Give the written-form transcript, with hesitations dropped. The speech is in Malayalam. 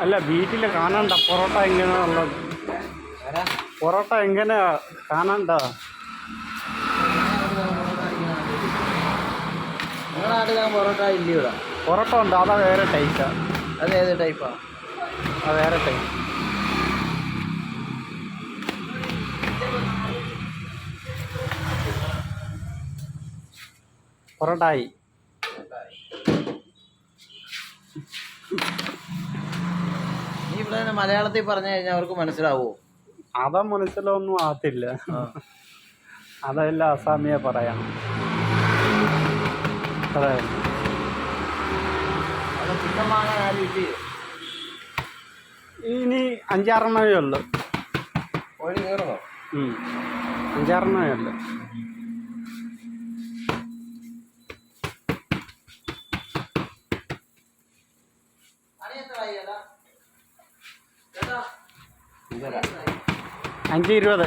അല്ല വീട്ടിൽ കാണണ്ട പൊറോട്ട എങ്ങനെയാണുള്ളത്. പൊറോട്ട എങ്ങനെയാ കാണണ്ട. നിങ്ങളുടെ നാട്ടിൽ പൊറോട്ട ഇല്ല ഇവിടെ? പൊറോട്ട ഉണ്ട്, അതാ വേറെ ടൈപ്പാ. അത് ഏത് ടൈപ്പാ? അത് വേറെ ടൈപ്പ്. പൊറോട്ടായി. നീ ഇവിടെ മലയാളത്തിൽ പറഞ്ഞു കഴിഞ്ഞാൽ അവർക്ക് മനസ്സിലാവോ? അതാ മനസ്സിലൊന്നും ആകത്തില്ല. അതെല്ലാം അസാമിയ പറയാം. ചിക്കൻ വാങ്ങാൻ ആരും ഇല്ലേ? ഇനി 5-6 ഉള്ളു. കോഴി കയറുമോ? 5-6 ഉള്ളു. ചേട്ടാ 5:20.